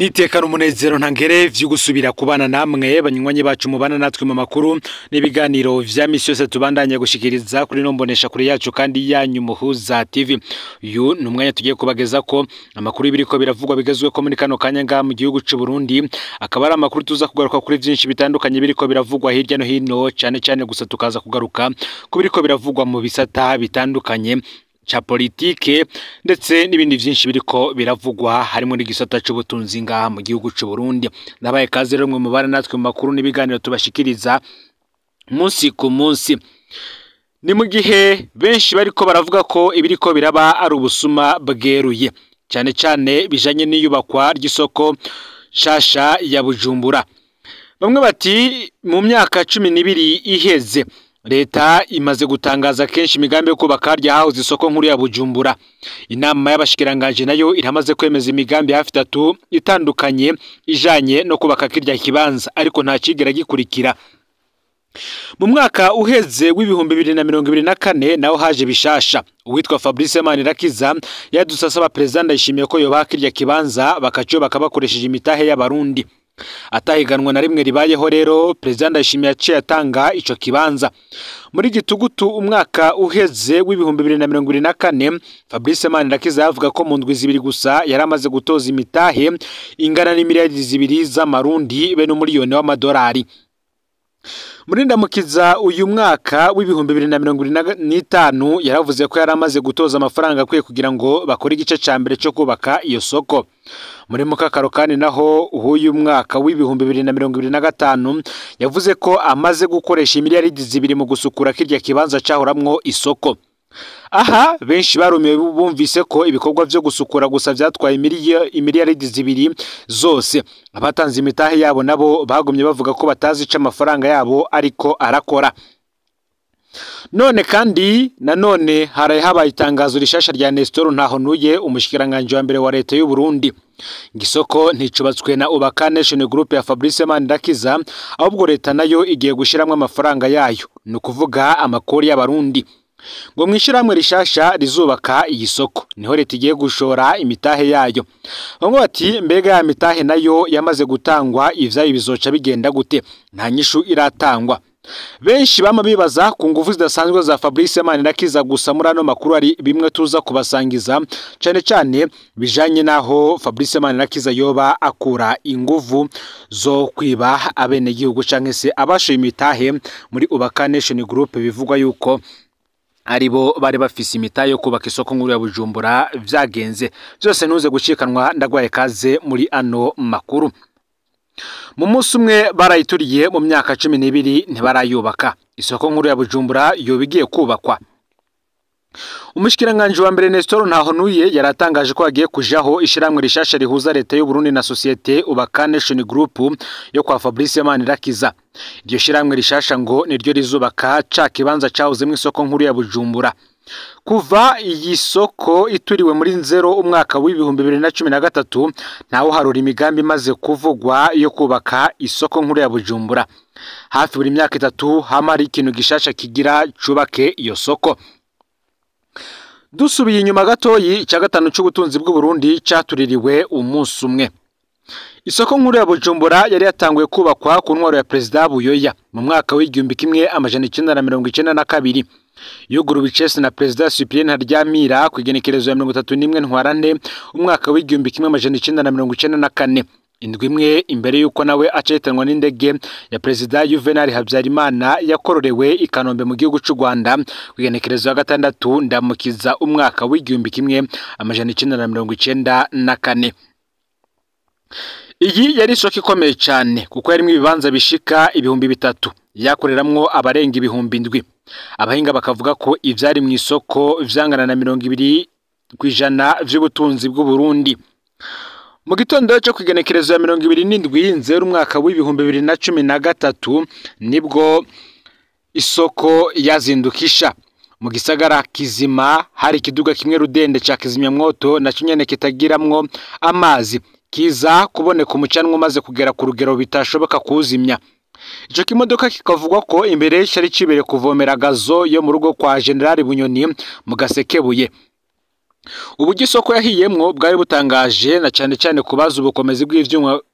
Nitekana umunezero ntangere vyo gusubira kubana namwe banywanyi bacu mubana natwe mu makuru n'ibiganiro vya misi yose tubandanya gushikiriza kuri nombonesha kuri yacu kandi yanyu Muhuza TV. Uyu numwanya tugiye kubageza ko amakuru ibiriko biravugwa bigezwe ko muri kano kanya nga mu gihugu c'u Burundi, akaba ari amakuru tuza kugaruka kuri vyinshi bitandukanye biriko biravugwa hirya no hino, cyane gusa tukaza kugaruka ku biriko biravugwa mu bisata bitandukanye cha politike ndetse n'ibindi vyinshi biriko biravugwa harimo n'igisata c'ubutunzi ngaha mu gihugu c'u Burundi. Nabaye kaze rero mwe mubana natwe mu makuru n'ibiganiro tubashikiriza munsi ku munsi. Ni mu gihe benshi bariko baravuga ko ibiriko biraba ari ubusuma bweruye, cyane bijanye n'iyubakwa ry'isoko shasha ya Bujumbura. Bamwe bati mu myaka 12 iheze Leta imaze gutangaza kenshi imigambi yo kubaka rya house isoko nkuru ya Bujumbura. Inama y'abashikiranganje nayo iramaze kwemeza imigambi hafi 3 itandukanye ijanye no kubaka kirya kibanza, ariko nta kigera gikurikira. Mu mwaka uheze w'ibihumbi 2024 naho haje bishasha. Uwitwa Fabrice Manirakiza yadusasaba president Ndayishimiye ko yoba kirya kibanza bakaco bakabakoresheje imitahe y'abarundi. Atahiganwa na rimwe ribayeho rero president Ndayishimiye yaciye atanga ico kibanza. Muri gitugutu umwaka uheze w'ibihumbi 2024 Fabrice Manirakiza yavuga ko mu ndwi zibiri gusa yaramaze gutoza imitahe ingana n'imiliyari 2 z'amarundi be no miliyoni w'amadolari. Muri ndamukiza uyu mwaka w'ibihumbi 2025 yaravuze ko yaramaze gutoza amafaranga akwiye kugira ngo bakore igice ca mbere cyo kubaka iyo soko. Muri mukakaro kandi naho uyu mwaka w'ibihumbi 2025 yavuze ko amaze gukoresha imiliyari 2 mu gusukura kirya kibanza cahoramwo isoko. Aha benshi barumiwe bumvise ko ibikorwa byo gusukura gusa vyatwaye imiliyari 2 zose. Abatanze imitahe yabo nabo bagumye bavuga ko batazi ica amafaranga yabo ariko arakora. None kandi nanone habaye itangazo rishasha rya Nestor Ntahonuye, umushikiranganje wa mbere wa leta y'u Burundi. Ngisoko nticubatswe na Ubaka Nation Group ya Fabrice Manirakiza, ahubwo leta nayo igiye gushiramwe amafaranga yayo, no kuvuga amakori y'abarundi. Ngo mwishiramwe rishasha rizubaka iyi soko niho leta igiye gushora imitahe yayo. Bamwe bati mbega ya mitahe nayo yamaze gutangwa, ivyayo bizoca bigenda gute? Nta nyishu iratangwa. Benshi bama bibaza ku nguvu zidasanzwe za Fabrice Manirakiza, gusa muri ano makuru ari bimwe tuza kubasangiza cyane bijanye naho Fabrice Manirakiza yoba akura inguvu zo kwiba abene gihugu canke se abashoye imitahe muri Ubaka Nation Group. Bivugwa yuko aribo bari bafise imitahe yo kubaka isoko nkuru ya Bujumbura vyagenze. Byose ntuze gucikanwa, ndagwaye kaze muri ano makuru. Mu munsi umwe barayituriye, mu myaka 12 ntibarayubaka. Isoko nkuru ya Bujumbura yobigiye kubakwa. Umushikiranganje wa mbere Nestor Ntahonuye yaratangaje ko agiye kujaho ishiramwe rishasha rihuza leta y'u Burundi na societe Ubaka Nation Group yo kwa Fabrice Manirakiza. Iryo shiramwe rishasha ngo niryo rizubaka ca kibanza cahoze mu isoko nkuru ya Bujumbura. Kuva iyi soko ituriwe muri nzero umwaka w'ibihumbi 2013 ntaho harura imigambi maze kuvugwa yo kubaka isoko nkuru ya Bujumbura. Hafi buri myaka 3 hamari ikintu gishasha kigira cubake iyo soko. Dusubiye inyuma gatoyi, cya gatanu c'ubutunzi bw'u Burundi catuririwe umunsi umwe. Isoko nkuru ya Bujumbura yari yatanguye kubakwa ku ntwaro ya President Buyoya mu mwaka w'igihumbi 1992. Yuguruwe icese na President Cyprien Ntaryamira ku igenekerezo ya 31 Ntwarante umwaka w'igihumbi 1994. Indwi imwe imbere yuko nawe acetanwa n'indege ya President Juvenal Habyarimana yakororewe i Kanombe mu gihugu c'u Rwanda ku igenekerezo ya 6 ndamukiza umwaka w'igihumbi 1994. Iyi yari isoko ikomeye cyane kuko yarimo ibibanza bishika ibihumbi 3 yakoreramwo abarenga ibihumbi 7. Abahinga bakavuga ko ivyari mu isoko vyangana na 20% vy'ubutunzi bw'u Burundi. Mu gitondo cyo kwigenekerezo ya 27 nzero umwaka w'ibihumbi 2013 nibwo isoko yazindukisha. Mu gisagara kizima hari kiduga kimwe rudende ca kizimyamwoto na cyonyene kitagiramwo amazi kiza kuboneka umucanwa maze kugera ku rugero bitashoboka kuzimya. Ico kimodoka kikavugwa ko imbere cyari cibere kuvomera gazo yo mu rugo kwa General Bunyoni mu Gasekebuye. uburyo isoko yahiyemwo bwari butangaje na cyane cyane kubaza ubukomezi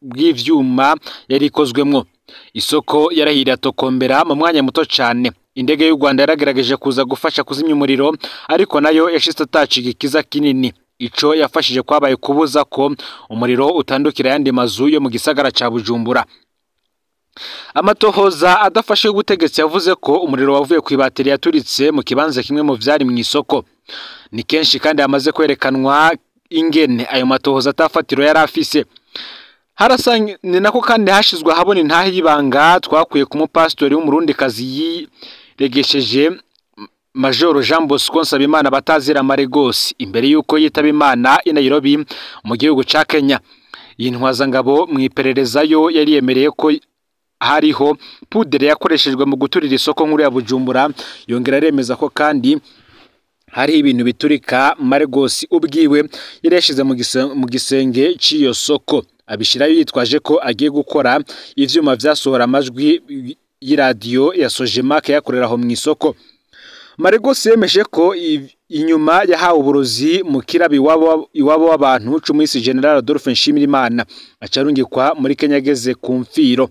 bw'ivyuma yari ikozwemwo. Isoko yarahiriye atokombera mu mwanya muto cyane. Indege y'u Rwanda yaragerageje kuza gufasha kuzimya umuriro, ariko nayo yashitse ataciga ikiza kinini. Ico yafashije kwabaye kubuza ko umuriro utandukira yandi mazu yo mu gisagara ca Bujumbura. Amatohoza adafashe ubutegetsi yavuze ko umuriro wavuye ku ibateri yaturitse mu kibanza kimwe mu vyari mu isoko. Ni kenshi kandi yamaze kwerekanwa ingene ayo matohoza atafatiro yari afise. Ni nako kandi hashizwe habona intahe y'ibanga twakuye ku mupastori w'umurundikazi yiregesheje Major Jean Bosco Nsabimana batazira Maregos imbere yuko yitaba Imana i Nairobi mu gihugu ca Kenya. Iyi ntwazangabo mu iperereza yo yari yemereye ko hariho pudere yakoreshejwe mu guturira isoko nkuru ya Bujumbura, yongera aremeza ko kandi hari ibintu biturika Maregos ubwiwe yari yashize mu gisenge cy'iyo soko, abishirayo yitwaje ko agiye gukora ivyuma vyasohora amajwi y'iradiyo ya Sojemak yakorera aho mu isoko. Maregos yemeje ko inyuma yahawe uburozi mu kirabi iwabo w'abantu c'umuhisi General Adolphe Nshimirimana acarungikwa muri Kenya ageze ku mfiro,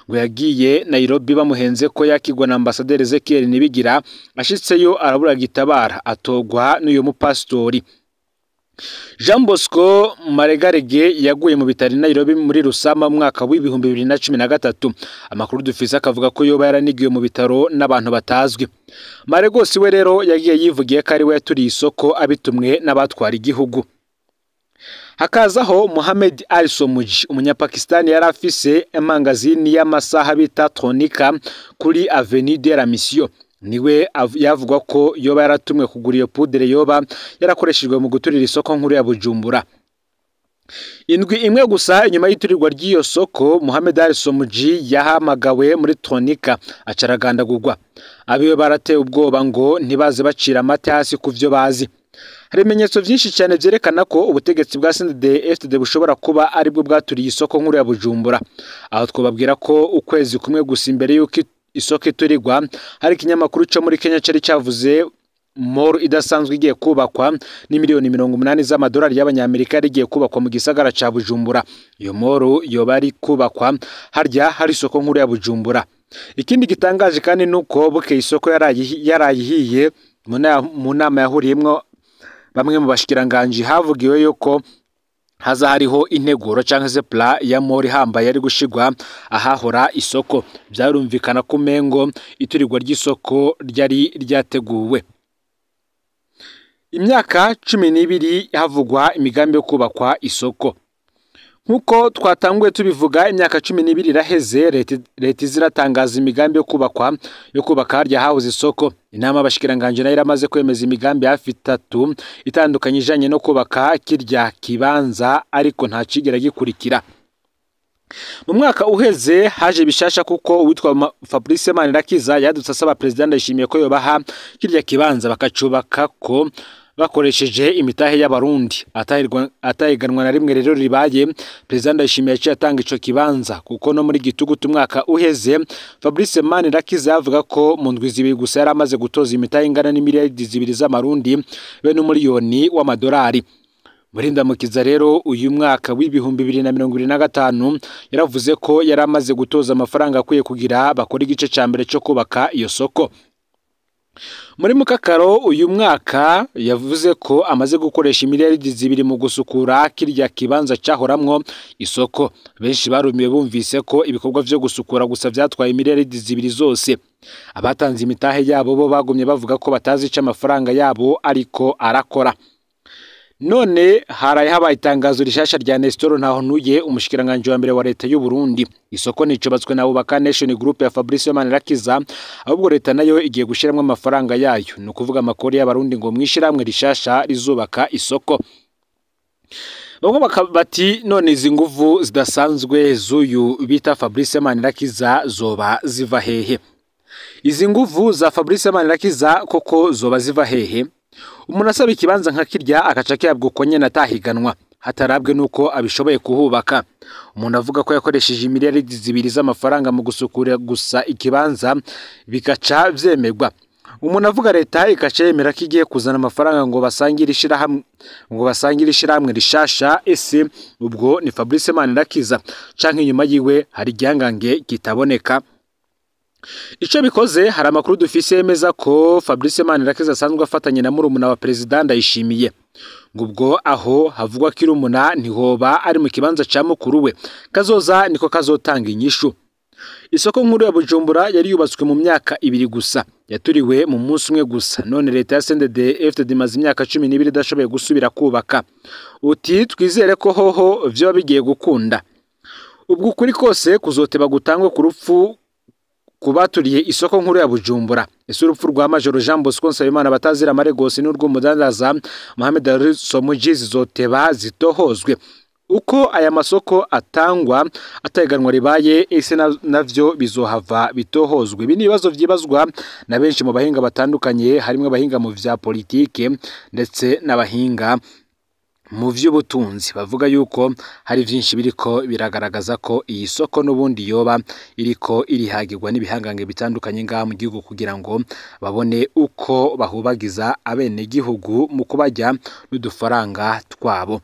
ngo yagiye Nairobi bamuhenze ko yakigwa na Ambassadeur Ezekiel Nibigira, ashitseyo arabura gitabara atogwa n'uyo mupastori. Jean Bosco Maregarege yaguye mu bitari Nairobi muri Rusama mu mwaka w'ibihumbi 2013. Amakuru dufise akavuga ko yoba yaranigiwe mu bitaro n'abantu batazwi. Maregos we rero yagiye yivugiye ko ari we yaturiye isoko abitumwe n'abatwara igihugu. Hakazaho Mohamed Ali Somuji, umunyapakistani yari afise amangazini y'amasaha bita Tronika kuri Avenue de la Mission. Niwe yavugwa ko yoba yaratumwe kugura iyo pudere yoba yarakoreshejwe mu guturira isoko nkuru ya Bujumbura. Indwi imwe gusa inyuma y'iturirwa ry'iyo soko, Mohamed Ali Somuji yahamagawe muri Tronika acaragandagurwa. Abiwe barateye ubwoba ngo ntibaze bacira amate hasi kuvyo bazi. Hari ibimenyetso byinshi cyane byerekana ko ubutegetsi bwa CNDD-FDD bushobora kuba ari bwo bwaturiye isoko nkuru ya Bujumbura. Aho twababwira ko ukwezi kumwe gusa imbere y'uko isoko iturirwa, hari ikinyamakuru cyo muri Kenya cyari cyavuze mall idasanzwe igiye kubakwa ni miliyoni 80 z'amadolari y'abanyamerika igiye kubakwa mu gisagara ca Bujumbura. Iyo mall yoba ari kubakwa harya hari isoko nkuru ya Bujumbura. Ikindi gitangaje kandi nuko buke isoko yarayihiye mu nama yahuriyemwo bamwe mu bashikiranganje, havugiwe yuko haza hariho integuro canke se plan ya mall hamba yari gushigwa ahahora isoko. Byarumvikana ko mengo iturirwa ry'isoko ryari ryateguwe. Imyaka 12 havugwa imigambi yo kubakwa isoko. Nkuko twatanguye tubivuga, imyaka 12 iraheze leta ziratangaza imigambi yo kubaka harya hauze isoko. Inama abashikiranganje nayo iramaze kwemeza imigambi hafi 3 itandukanye ijanye no kubaka kirya kibanza, ariko nta cigera gikurikira. Mu mwaka uheze haje bishasha kuko uwitwa Fabrice Manirakiza yadutse asaba president Ndayishimiye ko yobaha kirya kibanza bakacubaka ko bakoresheje imitahe y'abarundi. Atahiganwa na rimwe rero ribaye, president Ndayishimiye yaciye atanga ico kibanza kuko no muri gitugutu umwaka uheze Fabrice Manirakiza yavuga ko mu ndwi zibiri gusa yari amaze gutoza imitahe ingana n'imiliyaridi 2 z'amarundi be n'umuliyoni w'amadolari. Murindamukiza rero uyu mwaka w'ibihumbi 2025 yaravuze ko yari amaze gutoza amafaranga akwiye kugira bakora igice ca mbere cyo kubaka iyo soko. Muri Mukakaro uyu mwaka yavuze ko amaze gukoresha imiliyaridi 2 mu gusukura kirya kibanza cyahoramwo isoko. Benshi barumiye bumvise ko ibikorwa byo gusukura gusa byatwaye imiliyaridi 2 zose. Abatanze imitahe yabo bo bagumye bavuga ko batazica amafaranga yabo ariko arakora. None haraye habaye itangazo rishasha rya Nestor Ntahontuye, umushikiranganje wa mbere wa leta y'u Burundi. Isoko nicubatswe na Ubaka Nation Group ya Fabrice Manirakiza, ahubwo leta nayo igiye gushiramwe amafaranga yayo. No kuvuga amakori y'abarundi ngo mwishiramwe rishasha rizubaka isoko. Bamwe bakabati none izi nguvu zidasanzwe z'uyu bita Fabrice Manirakiza zoba ziva hehe? Izi nguvu za Fabrice Manirakiza koko zoba ziva hehe? Umuntu asaba ikibanza nka kirya akaca kyabwo ko nyene atahiganwa hatarabwe nuko abishoboye kuhubaka. Umuntu avuga ko yakoresheje imiliyaridi 2 z'amafaranga mu gusukura gusa ikibanza bikaca vyemerwa. umuntu avuga leta ikacemera ko igiye kuzana amafaranga ngo basangire ishyirahamwe rishasha. Ese ubwo ni Fabrice Manirakiza canke inyuma yiwe hari igihangange kitaboneka? Ico bikoze hari amakuru dufise yemeza ko Fabrice Manirakiza asanzwe afatanye na murumuna wa Perezida Ndayishimiye. Ngubwo aho havugwa ko irumuna ntihoba ari mu kibanza ca mukuru we, kazoza niko kazotanga inyishu. Isoko nkuru ya Bujumbura yari yubatswe mu myaka 2 gusa, yaturiwe mu munsi umwe gusa. None leta ya CNDD-FDD imaze imyaka 12 idashoboye gusubira kubaka. Uti twizere ko hoho vyo bigiye gukunda. Ubwo kuri kose kuzoteba gutangwa ku rupfu kubaturiye isoko nkuru ya Bujumbura. Ese urupfu rwa Major Jean Bosco Nsabimana batazira Maregose n'urw'umudandaza Mohamed Ali Somuji zizoteba zitohozwe. Uko aya masoko atangwa atayiganwa ribaye, ese navyo bizohava bitohozwe? Ibi nibazo vyibazwa na benshi mu bahinga batandukanye, harimo abahinga mu vya politike ndetse n'abahinga mu vy'ubutunzi. Bavuga yuko hari vyinshi biriko biragaragaza ko iyi soko n'ubundi yoba iriko irihagirwa n'ibihangange bitandukanye ngaha mu gihugu kugira ngo babone uko bahubagiza abene gihugu mu kubajya n'udufaranga twabo.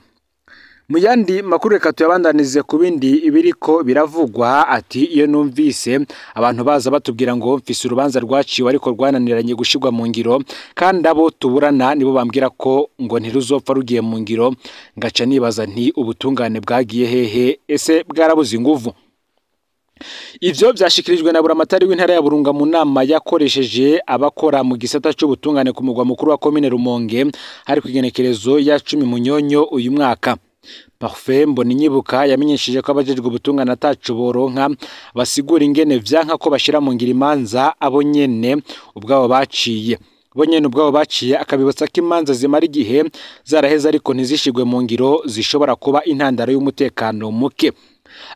Mu yandi makuru reka tuyabandanize ku bindi ibiriko biravugwa. Ati iyo numvise abantu baza batubwira ngo mfise urubanza rwaciwe ariko rwananiranye gushirwa mu ngiro, kandi abo tuburana nibo bambwira ko ngo ntiruzopfa rugiye mu ngiro, ngaca nibaza nti ubutungane bwagiye hehe? Ese bwarabuze inguvu? Ivyo byashikirijwe na buramatari w'intara ya Burunga mu nama yakoresheje abakora mu gisata cy'ubutungane ku mugwa mukuru wa komine Rumonge hari kwigenekerezo ya 10 Munyonyo uyu mwaka. Parfait Mboninyibuka yamenyesheje ko abajejwe ubutungane atacu boronka basigura ingene vyanka ko bashira mu ngira imanza abo nyene ubwabo baciye. Akabibutsa ko imanza zimara igihe zaraheza ariko ntizishigwe mu ngiro zishobora kuba intandaro y'umutekano muke.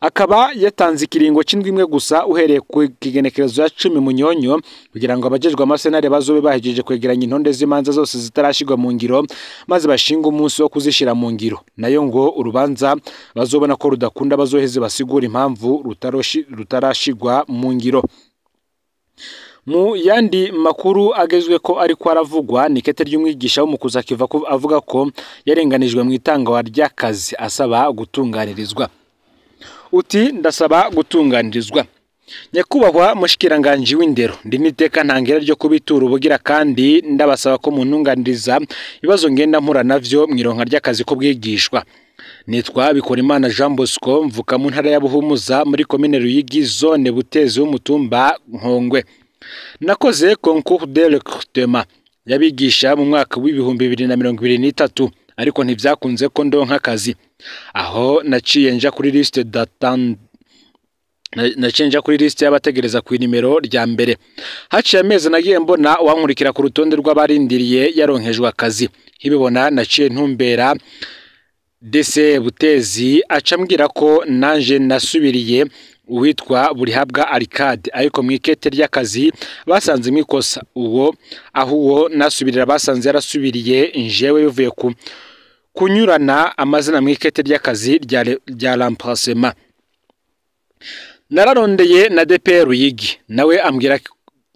Akaba yatanze ikiringo c'indwi imwe gusa uhereye ku kigenekerezo ya 10 Munyonyo kugira ngo abajejwe amasenare bazobe bahejeje kwegeranya intonde z'imanza zose zitarashigwa mu ngiro, maze bashinga umunsi wo kuzishira mu ngiro. Nayo ngo urubanza bazobona ko rudakunda bazoheze basigura impamvu rutarashigwa mu ngiro. Mu yandi makuru agezwe ko ariko aravugwa ni kete ry'umwigisha wo mukuza kiva avuga ko yarenganijwe mu itangwa ry'akazi asaba gutunganirizwa. Uti ndasaba gutunganirizwa. Nyakubahwa mushikiranganje w'indero, ndi niteka ntangera ryo kubitura ubugira kandi ndabasaba ko muntunganiriza ibibazo ngenda mpura navyo mwironka ry'akazi ko bwigishwa. Nitwa Bikorimana Jean Bosco, mvuka mu ntara ya Buhumuza muri komine Ruyigi, zone Butezi w'umutumba Nkongwe. Nakoze concours de recrutement yabigisha mu mwaka w'ibihumbi 2023 ariko ntivyakunze ko ndonka akazi. Aho naciye nja kuri liste d'attente, nacenja kuri liste y'abategereza ku nimero rya mbere. Haciye amezi nagiye mbona wankurikira ku rutonde rw'abarindiriye yaronkejwe akazi. Hibibona naciye ntumbera DC Butezi acambwira ko nanje nasubiriye uwitwa Burihabwa Arcade, ariko mwikete ry'akazi basanze mwikosa. Uwo nasubirira basanze yarasubiriye njewe bivuye ku kunyurana amazina mwikete ry'akazi rya remplacement. Nararondeye na DPR Ruyigi, nawe ambwira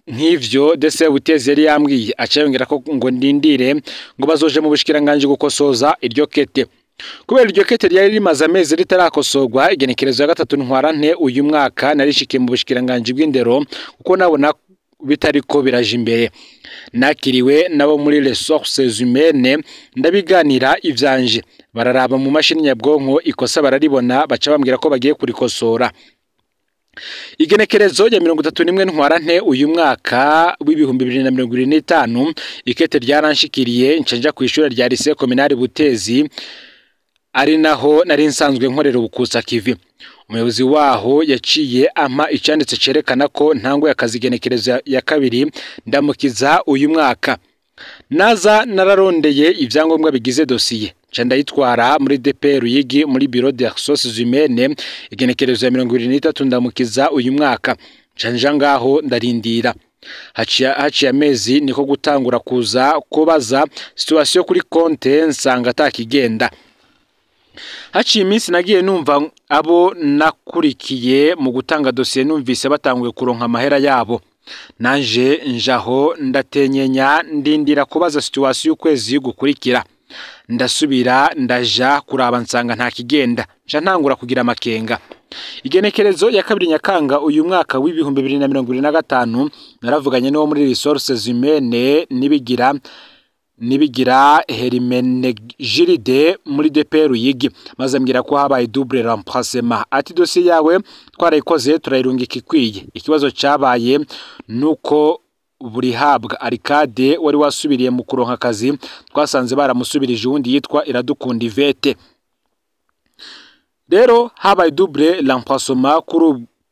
nk'ivyo DC Butezi yari yambwiye, acayongera ko ngo ndindire ngo bazoje mu bushikiranganje gukosoza iryo kete. Kubera iryo kete ryari rimaze amezi ritarakosorwa, igenekerezo ya 3 Ntwarante uyu mwaka narishikiye mu bushikiranganje bw'indero kuko nabona bitariko biraje imbere. Nakiriwe nabo muri ressources humaines ndabiganira ivyanje, bararaba mu mashini nyabwonko ikosa bararibona, baca bambwira ko bagiye kurikosora. Igenekerezo ya 31 Ntwarante uyu mwaka w'ibihumbi 2025 ikete ryaranshikiriye ncenja ku ishuri rya lycée communale Butezi, ari naho nari nsanzwe nkorera ubukusa kivi. Umuyobozi waho yaciye ama icanditse cerekana ko ntango y'akazi igenekerezo ya 2 ndamukiza uyu mwaka. Naza nararondeye ivyangombwa bigize dosiye, nca ndayitwara muri DPR Ruyigi muri bureau de ressources humaines, igenekerezo ya 23 ndamukiza uyu mwaka. Nca ngaho ndarindira. Haciye amezi niko gutangura kubaza situation kuri konte, nsanga atakigenda. Haciye iminsi nagiye numva abo nakurikiye mu gutanga dosiye numvise batanguye kuronka amahera yabo. nanje njaho ndatenyenya ndindira kubaza situation y'ukwezi gukurikira ndasubira ndaja kuraba nsanga nta kigenda nja ntangura kugira amakenga. Igenekerezo ya 2 Nyakanga uyu mwaka w'ibihumbi 2025 naravuganye no muri resources humaines nibigira Hermenegilde muri DP Ruyigi maze ambwira ko habaye double remplacement ati dossier yawe twarayikoze turayirungika ikwiye. Ikibazo cyabaye nuko buri habwa Arcade wari wasubiriye mu kuronka akazi twasanze baramusubirije uwundi yitwa Iradukunda Ivete. Rero habaye double remplacement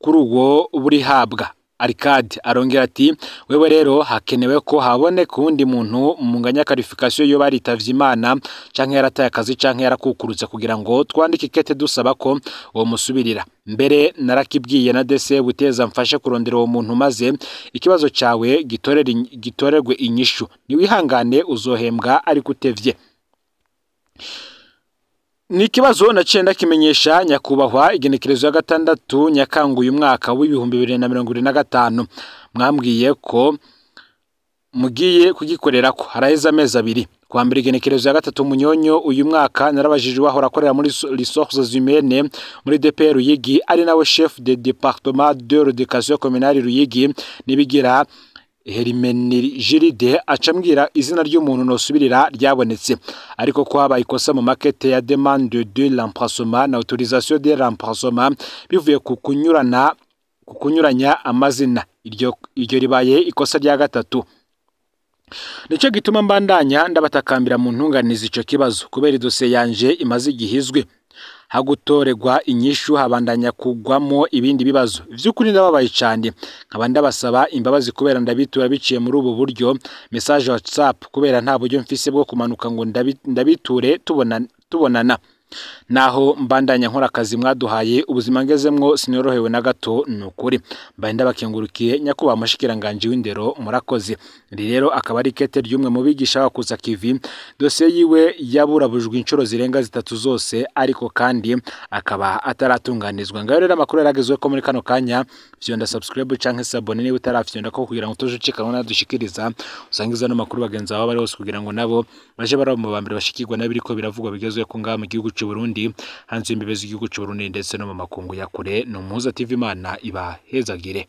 kuri uwo buri habwa Arcade arongera ati wewe rero hakenewe ko haboneka undi muntu mu nganya qualification yo baritavye Imana canke yarataye akazi canke yarakukurutse kugira ngo twandike ikete dusaba ko uwo musubirira. Mbere narakibwiye na DC Buteza mfashe kurondera uwo muntu maze ikibazo cawe gitorerwe inyishu niwihangane uzohembwa ari kutevye. Ni kibazo nacenda kimenyesha nyakubahwa igenekerezo ya 6 Nyakanga uyu mwaka w'ibihumbi 2025 mwambwiye ko mugiye kugikorera ko haraheza amezi abiri. Kwa mbere igenekerezo ya 3 Munyonyo uyu mwaka narabajije wahora akorera muri resources humaines muri DP Ruyigi ari nawe chef de département de l'éducation communale Ruyigi nibigira Hermenegilde acambwira izina ry'umuntu nosubirira ryabonetse ariko ko habaye ikosa mu market ya demande de remplacement na autorisation de remplacement bivuye ku kunyuranya amazina. Iryo ribaye ikosa rya gatatu. Nico gituma mbandanya ndabatakambira mu ntunganiza ico kibazo kubera idose yanje imaze igihizwe hagutoregwa inyishu habandanya kugwamo ibindi bibazo. Vyukuri ndababaye cyane nkaba ndabasaba imbabazi kubera ndabitura biciye muri ubu buryo message WhatsApp kubera nta buryo mfise bwo kumanuka ngo ndabiture tubonana naho mbandanya nkora akazi mwaduhaye ubuzima ngezemwo sinorohewe na gato nukuri mbaye ndabakengurukiye nyakuba amashikiranganje w'indero murakoze. Rero akaba ari kete ryumwe mu bigisha bakuza kivi dossier yiwe yaburabujwe inshuro zirenga 3 zose ariko kandi akaba ataratunganizwa. Ngayo rero amakuru yaragezwe ko muri kano kanya vyonda subscribe canke s'abone niba utarafyonda ko kugira ngo tujucikana nadushikiriza usangiza no makuru bagenza babo bari hose kugira ngo nabo baje barabo mu bambere bashikirwa nabiriko biravugwa bigezwe ko ngaha mu gihugu cy'u Burundi hanze y'imbibe z'igihugu cy'u Burundi ndetse no mu makungu ya kure. No Muhuza TV Imana ibahezagire.